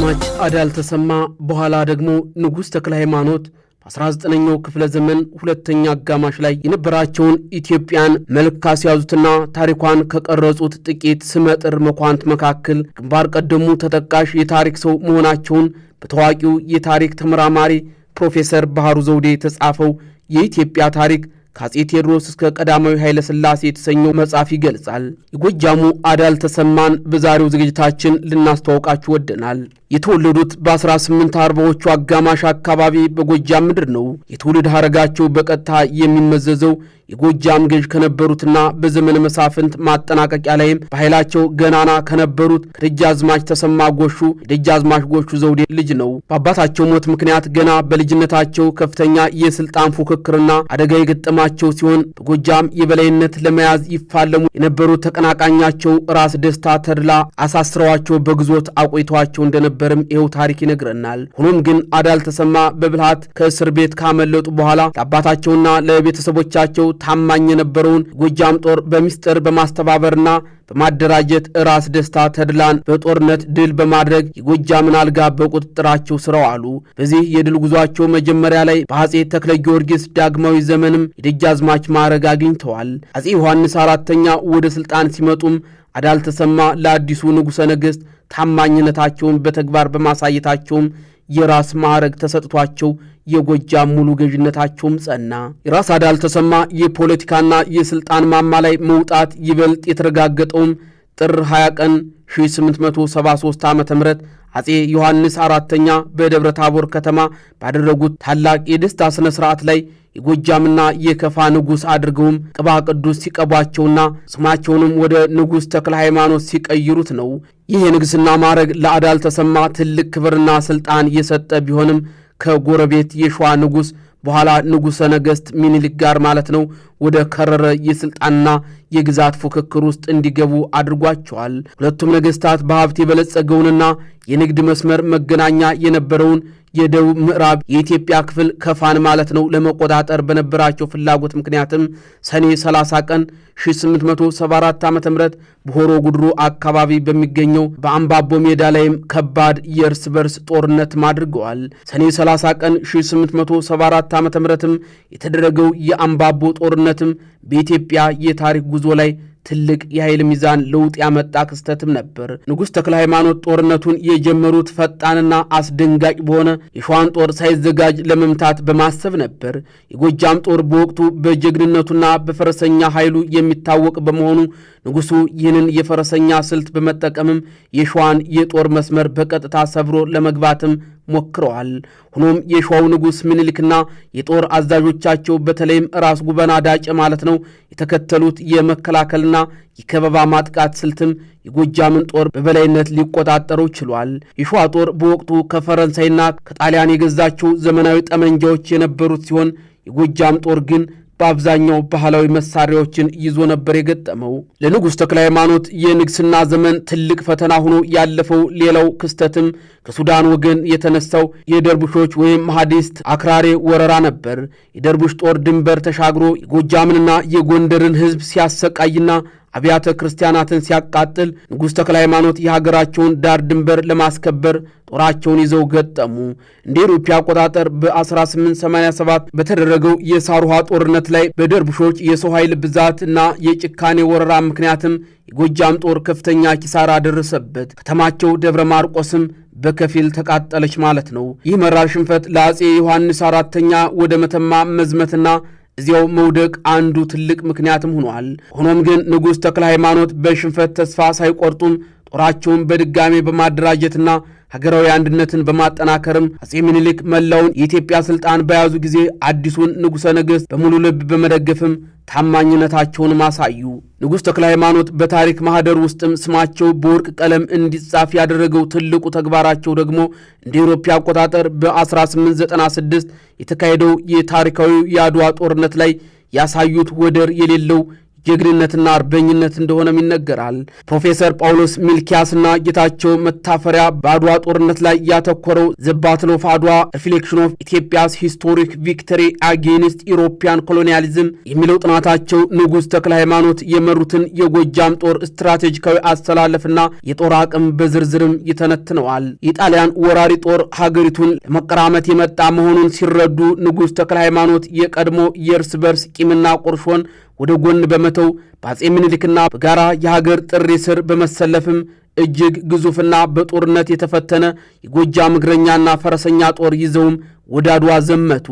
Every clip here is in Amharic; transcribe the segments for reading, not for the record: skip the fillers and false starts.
ደጃዝማች አዳል ተሰማ በኋላ ደግሞ ንጉሥ ተክለ ሃይማኖት በ19ኛው ክፍለ ዘመን ሁለተኛ አጋማሽ ላይ የነበራቸውን ኢትዮጵያን መልክ ካስያዙትና ታሪኳን ከቀረጹት ጥቂት ስመጥር መኳንንት መካከል ግንባር ቀደሙ ተጠቃሽ የታሪክ ሰው መሆናቸውን በታዋቂው የታሪክ ተመራማሪ ፕሮፌሰር ባህሩ ዘውዴ የተጻፈው የኢትዮጵያ ታሪክ ከአፄ ቴዎድሮስ እስከ ቀዳማዊ ኃይለ ሥላሴ የተሰኘው መጽሐፍ ይገልጻል። የጎጃሙ አዳል ተሰማን በዛሬው ዝግጅታችን ልናስተዋውቃችሁ ወደናል። የተወለዱት በ1840ዎቹ አጋማሽ አካባቢ በጎጃም ምድር ነው። የትውልድ ሐረጋቸው በቀጥታ የሚመዘዘው የጎጃም ገዥ ከነበሩትና በዘመነ መሳፍንት ማጠናቀቂያ ላይም በኃይላቸው ገናና ከነበሩት ከደጃዝማች ተሰማ ጎሹ የደጃዝማች ጎሹ ዘውዴ ልጅ ነው። በአባታቸው ሞት ምክንያት ገና በልጅነታቸው ከፍተኛ የስልጣን ፉክክርና አደጋ የገጠማቸው ሲሆን በጎጃም የበላይነት ለመያዝ ይፋለሙ የነበሩት ተቀናቃኛቸው ራስ ደስታ ተድላ አሳስረዋቸው በግዞት አቆይተዋቸው እንደነበርም ይኸው ታሪክ ይነግረናል። ሆኖም ግን አዳል ተሰማ በብልሃት ከእስር ቤት ካመለጡ በኋላ ለአባታቸውና ለቤተሰቦቻቸው ታማኝ የነበረውን ጎጃም ጦር በሚስጥር በማስተባበርና በማደራጀት ራስ ደስታ ተድላን በጦርነት ድል በማድረግ የጎጃምን አልጋ በቁጥጥራቸው ስር አዋሉ። በዚህ የድል ጉዟቸው መጀመሪያ ላይ በአፄ ተክለ ጊዮርጊስ ዳግማዊ ዘመንም የደጃዝማች ማዕረግ አግኝተዋል። አፄ ዮሐንስ አራተኛ ወደ ስልጣን ሲመጡም አዳል ተሰማ ለአዲሱ ንጉሠ ነገሥት ታማኝነታቸውን በተግባር በማሳየታቸውም የራስ ማዕረግ ተሰጥቷቸው የጎጃም ሙሉ ገዥነታቸውም ጸና። የራስ አዳል ተሰማ የፖለቲካና የስልጣን ማማ ላይ መውጣት ይበልጥ የተረጋገጠውም ጥር 20 ቀን 1873 ዓ.ም አፄ ዮሐንስ አራተኛ በደብረ ታቦር ከተማ ባደረጉት ታላቅ የደስታ ሥነ ሥርዓት ላይ የጎጃምና የከፋ ንጉሥ አድርገውም ቅባ ቅዱስ ሲቀቧቸውና ስማቸውንም ወደ ንጉሥ ተክለ ሃይማኖት ሲቀይሩት ነው። ይህ የንግሥና ማዕረግ ለአዳል ተሰማ ትልቅ ክብርና ሥልጣን የሰጠ ቢሆንም ከጎረቤት የሸዋ ንጉሥ በኋላ ንጉሠ ነገሥት ሚኒሊክ ጋር ማለት ነው ወደ ከረረ የሥልጣንና የግዛት ፉክክር ውስጥ እንዲገቡ አድርጓቸዋል። ሁለቱም ነገሥታት በሀብት የበለጸገውንና የንግድ መስመር መገናኛ የነበረውን የደቡብ ምዕራብ የኢትዮጵያ ክፍል ከፋን ማለት ነው ለመቆጣጠር በነበራቸው ፍላጎት ምክንያትም ሰኔ 30 ቀን 1874 ዓ.ም በሆሮ ጉድሩ አካባቢ በሚገኘው በአምባቦ ሜዳ ላይም ከባድ የእርስ በርስ ጦርነት አድርገዋል። ሰኔ 30 ቀን 1874 ዓ.ም የተደረገው የአምባቦ ጦርነትም በኢትዮጵያ የታሪክ ጉዞ ላይ ትልቅ የኃይል ሚዛን ለውጥ ያመጣ ክስተትም ነበር። ንጉሥ ተክለ ሃይማኖት ጦርነቱን የጀመሩት ፈጣንና አስደንጋጭ በሆነ የሸዋን ጦር ሳይዘጋጅ ለመምታት በማሰብ ነበር። የጎጃም ጦር በወቅቱ በጀግንነቱና በፈረሰኛ ኃይሉ የሚታወቅ በመሆኑ ንጉሡ ይህንን የፈረሰኛ ስልት በመጠቀምም የሸዋን የጦር መስመር በቀጥታ ሰብሮ ለመግባትም ሞክረዋል። ሆኖም የሸዋው ንጉሥ ምኒልክና የጦር አዛዦቻቸው በተለይም ራስ ጉበና ዳጨ ማለት ነው የተከተሉት የመከላከልና የከበባ ማጥቃት ስልትም የጎጃምን ጦር በበላይነት ሊቆጣጠሩ ችሏል። የሸዋ ጦር በወቅቱ ከፈረንሳይና ከጣሊያን የገዛቸው ዘመናዊ ጠመንጃዎች የነበሩት ሲሆን የጎጃም ጦር ግን በአብዛኛው ባህላዊ መሳሪያዎችን ይዞ ነበር የገጠመው። ለንጉሥ ተክለ ሃይማኖት የንግስና ዘመን ትልቅ ፈተና ሆኖ ያለፈው ሌላው ክስተትም ከሱዳን ወገን የተነሳው የደርቡሾች ወይም ማህዲስት አክራሪ ወረራ ነበር። የደርቡሽ ጦር ድንበር ተሻግሮ የጎጃምንና የጎንደርን ሕዝብ ሲያሰቃይና አብያተ ክርስቲያናትን ሲያቃጥል ንጉሥ ተክለ ሃይማኖት የሀገራቸውን ዳር ድንበር ለማስከበር ጦራቸውን ይዘው ገጠሙ። እንደ ኢትዮጵያ አቆጣጠር በ1887 በተደረገው የሳሩሃ ጦርነት ላይ በደርቡሾች የሰው ኃይል ብዛት እና የጭካኔ ወረራ ምክንያትም የጎጃም ጦር ከፍተኛ ኪሳራ ደረሰበት። ከተማቸው ደብረ ማርቆስም በከፊል ተቃጠለች ማለት ነው። ይህ መራር ሽንፈት ለአፄ ዮሐንስ አራተኛ ወደ መተማ መዝመትና እዚያው መውደቅ አንዱ ትልቅ ምክንያትም ሆኗል። ሆኖም ግን ንጉሥ ተክለ ሃይማኖት በሽንፈት ተስፋ ሳይቆርጡም ጦራቸውን በድጋሜ በማደራጀትና ሀገራዊ አንድነትን በማጠናከርም አፄ ምኒልክ መላውን የኢትዮጵያ ስልጣን በያዙ ጊዜ አዲሱን ንጉሠ ነገሥት በሙሉ ልብ በመደገፍም ታማኝነታቸውን ማሳዩ። ንጉሥ ተክለ ሃይማኖት በታሪክ ማህደር ውስጥም ስማቸው በወርቅ ቀለም እንዲጻፍ ያደረገው ትልቁ ተግባራቸው ደግሞ እንደ ኢትዮጵያ አቆጣጠር በ1896 የተካሄደው የታሪካዊ የአድዋ ጦርነት ላይ ያሳዩት ወደር የሌለው ጀግንነትና አርበኝነት እንደሆነም ይነገራል። ፕሮፌሰር ጳውሎስ ሚልኪያስና ጌታቸው መታፈሪያ በአድዋ ጦርነት ላይ ያተኮረው ዘ ባትል ኦፍ አድዋ ሪፍሌክሽን ኦፍ ኢትዮጵያስ ሂስቶሪክ ቪክተሪ አጌንስት ኢሮፒያን ኮሎኒያሊዝም የሚለው ጥናታቸው ንጉሥ ተክለ ሃይማኖት የመሩትን የጎጃም ጦር ስትራቴጂካዊ አስተላለፍና የጦር አቅም በዝርዝርም ይተነትነዋል። የጣሊያን ወራሪ ጦር ሀገሪቱን ለመቀራመት የመጣ መሆኑን ሲረዱ ንጉሥ ተክለ ሃይማኖት የቀድሞ የእርስ በርስ ቂምና ቁርሾን ወደ ጎን በመተው በአጼ ምኒልክና በጋራ የሀገር ጥሪ ስር በመሰለፍም እጅግ ግዙፍና በጦርነት የተፈተነ የጎጃም እግረኛና ፈረሰኛ ጦር ይዘውም ወደ አድዋ ዘመቱ።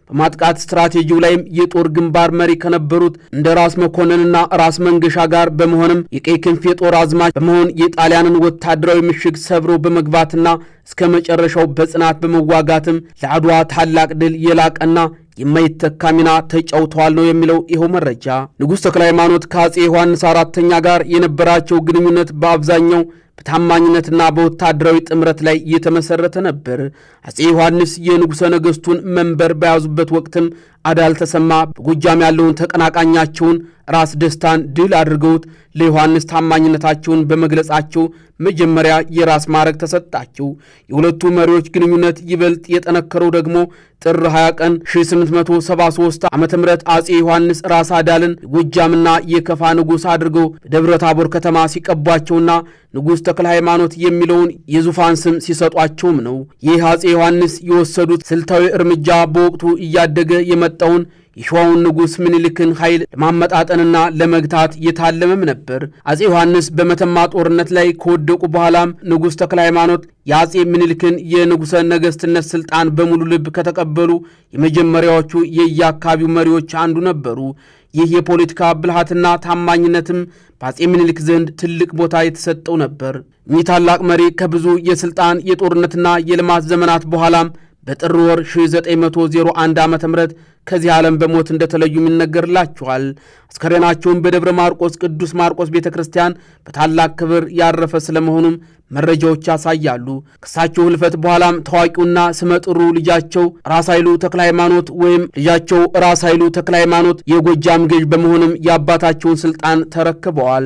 በማጥቃት ስትራቴጂው ላይም የጦር ግንባር መሪ ከነበሩት እንደ ራስ መኮንንና ራስ መንገሻ ጋር በመሆንም የቀይ ክንፍ የጦር አዝማች በመሆን የጣሊያንን ወታደራዊ ምሽግ ሰብሮ በመግባትና እስከ መጨረሻው በጽናት በመዋጋትም ለአድዋ ታላቅ ድል የላቀና የማይተካ ሚና ተጫውተዋል ነው የሚለው ይኸው መረጃ። ንጉሥ ተክለ ሃይማኖት ከአጼ ዮሐንስ አራተኛ ጋር የነበራቸው ግንኙነት በአብዛኛው በታማኝነትና በወታደራዊ ጥምረት ላይ የተመሰረተ ነበር። አጼ ዮሐንስ የንጉሠ ነገሥቱን መንበር በያዙበት ወቅትም አዳል ተሰማ በጎጃም ያለውን ተቀናቃኛቸውን ራስ ደስታን ድል አድርገውት ለዮሐንስ ታማኝነታቸውን በመግለጻቸው መጀመሪያ የራስ ማዕረግ ተሰጣቸው። የሁለቱ መሪዎች ግንኙነት ይበልጥ የጠነከረው ደግሞ ጥር 20 ቀን 1873 ዓ.ም አጼ ዮሐንስ ራስ አዳልን የጎጃምና የከፋ ንጉሥ አድርገው በደብረ ታቦር ከተማ ሲቀቧቸውና ንጉሥ ተክለ ሃይማኖት የሚለውን የዙፋን ስም ሲሰጧቸውም ነው። ይህ አጼ ዮሐንስ የወሰዱት ስልታዊ እርምጃ በወቅቱ እያደገ የመጣውን የሸዋውን ንጉሥ ምኒልክን ኃይል ለማመጣጠንና ለመግታት የታለመም ነበር። አጼ ዮሐንስ በመተማ ጦርነት ላይ ከወደቁ በኋላም ንጉሥ ተክለ ሃይማኖት የአጼ ምኒልክን የንጉሠ ነገሥትነት ሥልጣን በሙሉ ልብ ከተቀበሉ የመጀመሪያዎቹ የየአካባቢው መሪዎች አንዱ ነበሩ። ይህ የፖለቲካ ብልሃትና ታማኝነትም በአጼ ምኒልክ ዘንድ ትልቅ ቦታ የተሰጠው ነበር። እኚህ ታላቅ መሪ ከብዙ የሥልጣን የጦርነትና የልማት ዘመናት በኋላም በጥር ወር 1901 ዓ.ም ከዚህ ዓለም በሞት እንደተለዩም ይነገርላቸዋል። አስከሬናቸውን በደብረ ማርቆስ ቅዱስ ማርቆስ ቤተክርስቲያን በታላቅ ክብር ያረፈ ስለመሆኑም መረጃዎች ያሳያሉ። ከሳቸው ሕልፈት በኋላም ታዋቂውና ስመጥሩ ልጃቸው ራስ ኃይሉ ተክለ ሃይማኖት ወይም ልጃቸው ራስ ኃይሉ ተክለ ሃይማኖት የጎጃም ገዥ በመሆንም የአባታቸውን ስልጣን ተረክበዋል።